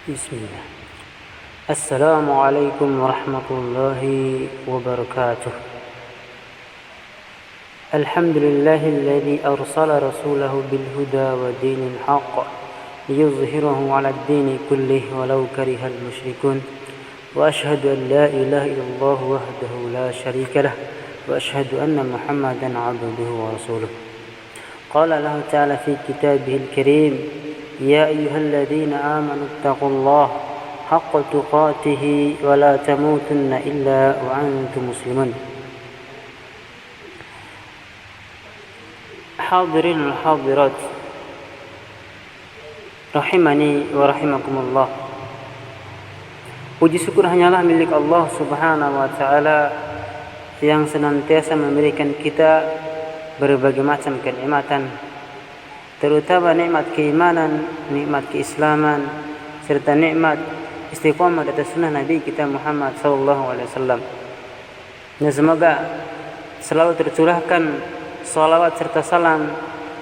Bismillah. Assalamualaikum warahmatullahi wabarakatuh. Alhamdulillahilladzi arsala rasulahu bil huda wa dinil haqq liyuzhirahu 'alad dini kullih walau karihal musyrikun. Wa asyhadu an la ilaha illallah wahdahu la syarika lah wa asyhadu anna Muhammadan 'abduhu wa rasuluh. Qala Allah ta'ala fi kitabihil karim, ya ayyuhalladzina amanu taqullaha haqqa tuqatih wa la tamutunna illa wa antum muslimun. Hadirin hadirat rahimani wa rahimakumullah. Puji syukur hanyalah milik Allah Subhanahu wa taala yang senantiasa memberikan kita berbagai macam kenikmatan, terutama nikmat keimanan, nikmat keislaman, serta nikmat istiqamah di atas sunnah Nabi kita Muhammad sallallahu alaihi wasallam. Dan semoga selalu tercurahkan salawat serta salam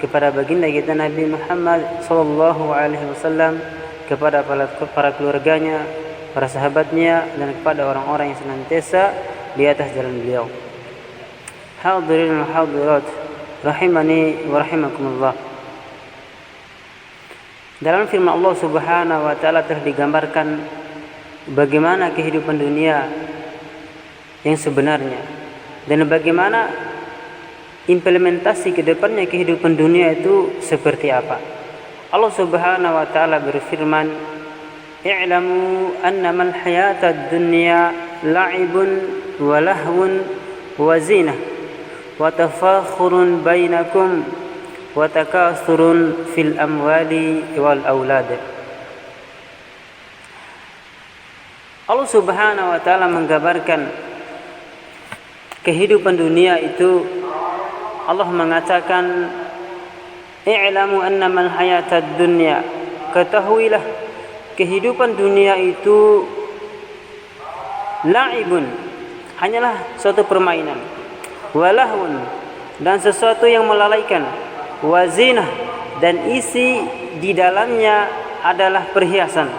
kepada baginda kita Nabi Muhammad sallallahu alaihi wasallam, kepada para keluarganya, para sahabatnya, dan kepada orang-orang yang senantiasa di atas jalan beliau. Hadirin hadirat rahimani wa rahimakumullah. Dalam firman Allah Subhanahu wa taala telah digambarkan bagaimana kehidupan dunia yang sebenarnya dan bagaimana implementasi ke depannya kehidupan dunia itu seperti apa. Allah Subhanahu wa taala berfirman, "I'lamu annamal hayatad dunya la'ibun wa lahwun wa zinah wa tafakhurun bainakum wa takathurun fil amwali wal aulad." Allah Subhanahu wa taala menggambarkan kehidupan dunia itu. Allah mengatakan, "I'lamu annamal hayatad dunya." Ketahuilah kehidupan dunia itu la'ibun, hanyalah suatu permainan, walahun, dan sesuatu yang melalaikan, wazinah, dan isi di dalamnya adalah perhiasan.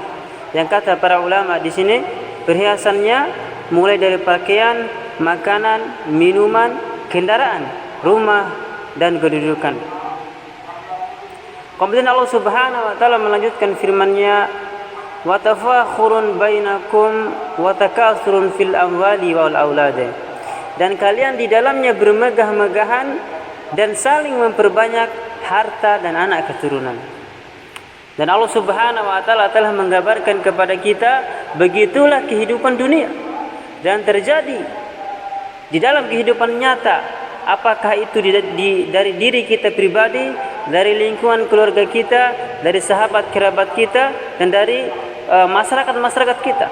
Yang kata para ulama di sini, perhiasannya mulai dari pakaian, makanan, minuman, kendaraan, rumah, dan kedudukan. Kemudian Allah Subhanahu wa taala melanjutkan firman-Nya, "Wa tafakhurun bainakum wa takathurun fil amwali wal aulad." Dan kalian di dalamnya bermegah-megahan dan saling memperbanyak harta dan anak keturunan. Dan Allah Subhanahu wa taala telah menggambarkan kepada kita begitulah kehidupan dunia. Dan terjadi di dalam kehidupan nyata, apakah itu dari diri kita pribadi, dari lingkungan keluarga kita, dari sahabat kerabat kita, dan dari masyarakat kita.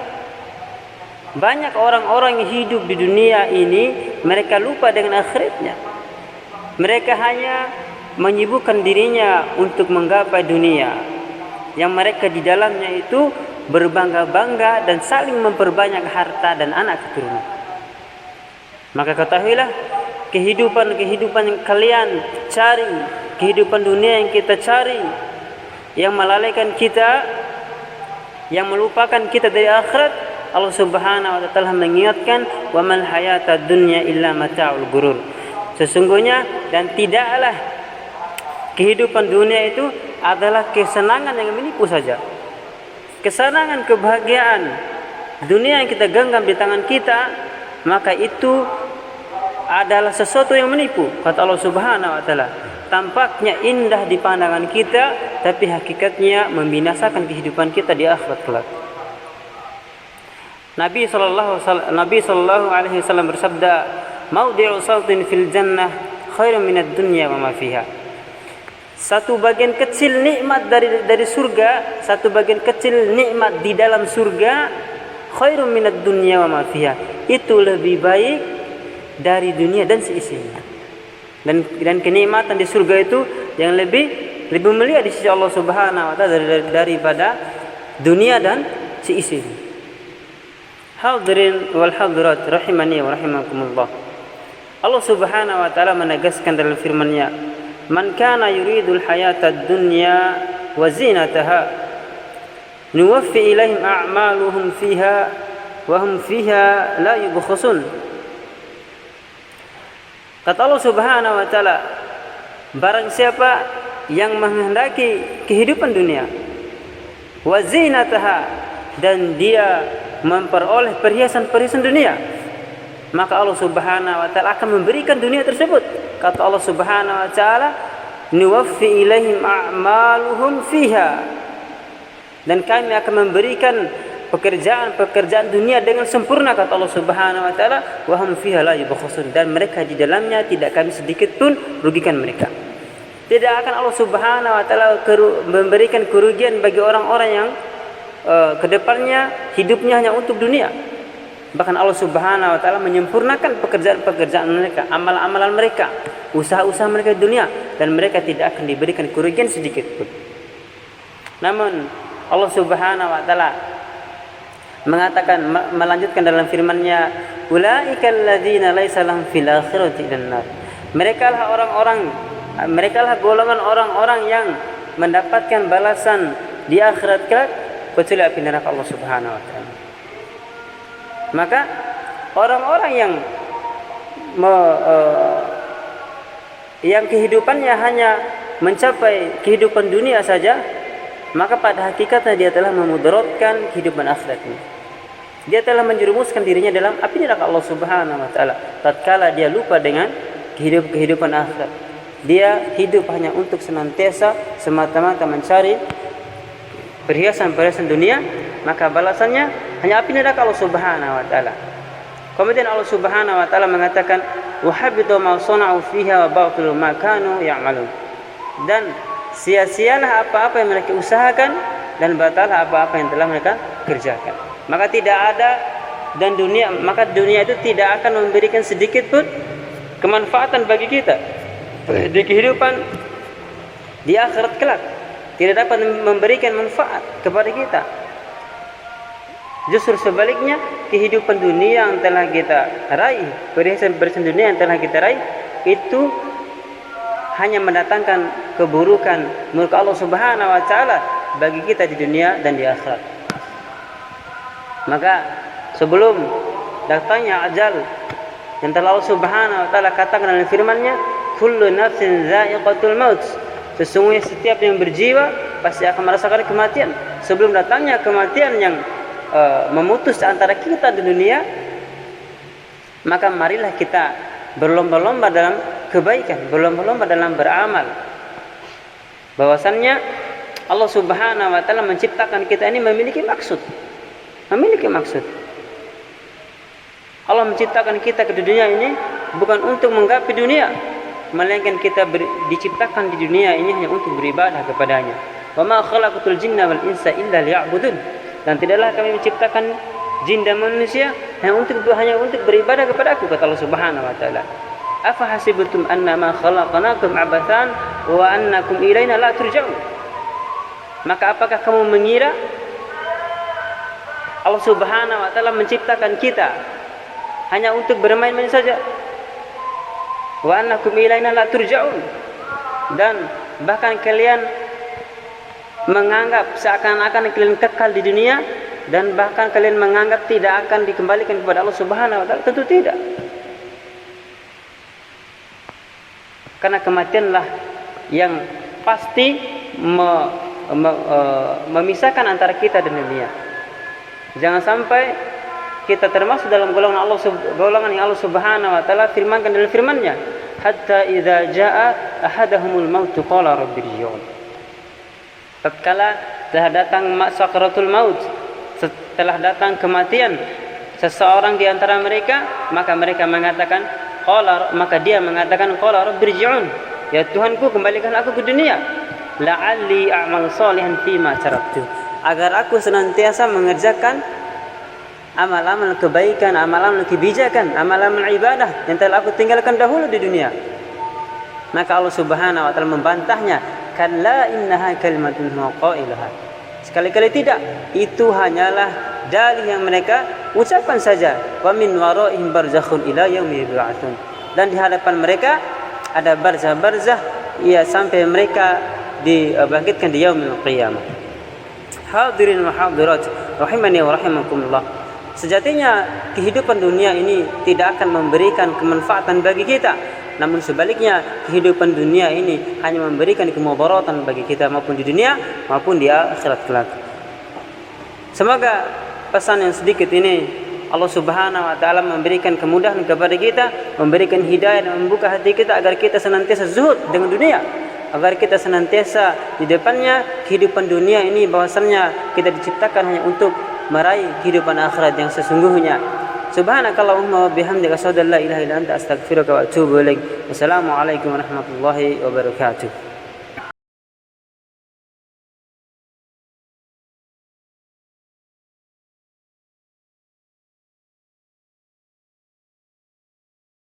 Banyak orang-orang yang hidup di dunia ini, mereka lupa dengan akhiratnya. Mereka hanya menyibukkan dirinya untuk menggapai dunia, yang mereka di dalamnya itu berbangga-bangga dan saling memperbanyak harta dan anak keturunan. Maka ketahuilah, kehidupan yang kalian cari, kehidupan dunia yang kita cari, yang melalaikan kita, yang melupakan kita dari akhirat, Allah Subhanahu wa taala mengingatkan, "Wa mal hayatad dunya illa mata'ul ghurur." Sesungguhnya dan tidaklah kehidupan dunia itu adalah kesenangan yang menipu saja. Kesenangan, kebahagiaan dunia yang kita genggam di tangan kita, maka itu adalah sesuatu yang menipu. Kata Allah Subhanahu wa taala, tampaknya indah di pandangan kita, tapi hakikatnya membinasakan kehidupan kita di akhirat kelak. Nabi sallallahu alaihi wasallam bersabda, "Maudi'u sautin fil jannah khairun minad dunya wa ma fiha." Satu bagian kecil nikmat dari surga, satu bagian kecil nikmat di dalam surga, khairun minad dunya wa ma fiha. Itu lebih baik dari dunia dan seisinya. Dan kenikmatan di surga itu yang lebih mulia di sisi Allah Subhanahu wa taala daripada dunia dan seisinya. Hadirin wal hadirat rahimani wa rahimakumullah. Allah Subhanahu wa taala menegaskan dalam firman-Nya, "Man kana yuridul hayatad dunya wa zinataha nuwaffi ilaihim a'maluhum fiha wa hum fiha la yubkhasun. Kata Allah Subhanahu wa taala, barang siapa yang menghendaki kehidupan dunia wa zinataha, dan dia memperoleh perhiasan-perhiasan dunia, maka Allah Subhanahu wa taala akan memberikan dunia tersebut. Kata Allah Subhanahu wa taala, nuwaffi ilaihim a'maluhum fiha, dan kami akan memberikan pekerjaan-pekerjaan dunia dengan sempurna. Kata Allah Subhanahu wa taala, wa hum fiha la yubkhasun, dan mereka di dalamnya tidak kami sedikit pun rugikan mereka. Tidak akan Allah Subhanahu wa taala memberikan kerugian bagi orang-orang yang kedepannya hidupnya hanya untuk dunia. Bahkan Allah Subhanahu wa taala menyempurnakan pekerjaan-pekerjaan mereka, amalan-amalan mereka, usaha-usaha mereka di dunia, dan mereka tidak akan diberikan kerugian sedikit pun. Namun Allah Subhanahu wa taala mengatakan, melanjutkan dalam firman-Nya, ulaikal ladzina laisa lahum fil akhirati illan nar. Merekalah golongan orang-orang yang mendapatkan balasan di akhirat kelak kecuali api neraka Allah Subhanahu wa taala. Maka orang-orang yang kehidupannya hanya mencapai kehidupan dunia saja, maka pada hakikatnya dia telah memudaratkan kehidupan akhiratnya. Dia telah menjerumuskan dirinya dalam api neraka Allah Subhanahu wa taala tatkala dia lupa dengan kehidupan akhirat. Dia hidup hanya untuk senantiasa semata-mata mencari perhiasan-perhiasan dunia, maka balasannya hanya api neraka Allah Subhanahu wa taala. Kemudian Allah Subhanahu wa taala mengatakan, wa habitu ma sana'u fiha wa batilu ma kanu ya'malun. Dan sia-sialah apa-apa yang mereka usahakan, dan batallah apa-apa yang telah mereka kerjakan. Maka dunia itu tidak akan memberikan sedikit pun kemanfaatan bagi kita di kehidupan di akhirat kelak. Tidak dapat memberikan manfaat kepada kita. Justru sebaliknya, kehidupan dunia yang telah kita raih, perhiasan dunia yang telah kita raih, itu hanya mendatangkan keburukan murka Allah Subhanahu wa taala bagi kita di dunia dan di akhirat. Maka sebelum datangnya ajal yang telah Allah Subhanahu wa taala katakan dalam firman-Nya, kullu nafsin dha'iqatul maut, sesungguhnya setiap yang berjiwa pasti akan merasakan kematian. Sebelum datangnya kematian yang memutus antara kita di dunia, maka marilah kita berlomba-lomba dalam kebaikan, berlomba-lomba dalam beramal. Bahwasannya Allah Subhanahu wa taala menciptakan kita ini memiliki maksud. Allah menciptakan kita ke dunia ini bukan untuk menggapai dunia, melainkan kita diciptakan di dunia ini hanya untuk beribadah kepadanya. Wa ma khalaqatul jinna wal insa illa liya'budun. Dan tidaklah kami menciptakan jin dan manusia hanya untuk beribadah kepada Aku, kata Allah Subhanahu wa taala. Afa hasibtum annama khalaqnakum abathan wa annakum ilaina la turja'un. Maka apakah kamu mengira Allah Subhanahu wa taala menciptakan kita hanya untuk bermain-main saja? Wa annakum ilaina la turja'un. Dan bahkan kalian menganggap seakan-akan kalian kekal di dunia, dan bahkan kalian menganggap tidak akan dikembalikan kepada Allah Subhanahu wa taala. Tentu tidak. Karena kematianlah yang pasti memisahkan antara kita dan dunia. Jangan sampai kita termasuk dalam golongan yang Allah Subhanahu wa taala firmankan dalam firman-Nya, hatta idza jaa ahadahumul maut qala rabbirji'un. Tatkala telah datang sakaratul maut, setelah datang kematian seseorang di antara mereka, maka dia mengatakan qala rabbirji'un, ya Tuhanku, kembalikan aku ke dunia, la'alli a'mal salihan fima taraktu, agar aku senantiasa mengerjakan amal-amal kebaikan, amal-amal kebijakan, amal-amal ibadah yang telah aku tinggalkan dahulu di dunia. Maka Allah Subhanahu wa taala membantahnya, kalla innaha kalimatun huwa qailuha. Sekali-kali tidak, itu hanyalah dalih yang mereka ucapkan saja. Wa min waraihim barzakhun ila yaumi yub'atsun. Dan di hadapan mereka ada barzah-barzah sampai mereka dibangkitkan di yaumil qiyamah. Hadirin wa hadirat rahimani wa rahimakumullah. Sejatinya kehidupan dunia ini tidak akan memberikan kemanfaatan bagi kita, namun sebaliknya kehidupan dunia ini hanya memberikan kemudaratan bagi kita maupun di dunia maupun di akhirat kelak. Semoga pesan yang sedikit ini Allah Subhanahu wa taala memberikan kemudahan kepada kita, memberikan hidayah dan membuka hati kita agar kita senantiasa zuhud dengan dunia, agar kita senantiasa di depannya kehidupan dunia ini bahwasannya kita diciptakan hanya untuk meraih kehidupan akhirat yang sesungguhnya. Subhanakallahumma wa bihamdika asyhadu an la ilaha illa anta astaghfiruka wa atubu ilaik. Wassalamualaikum warahmatullahi wabarakatuh.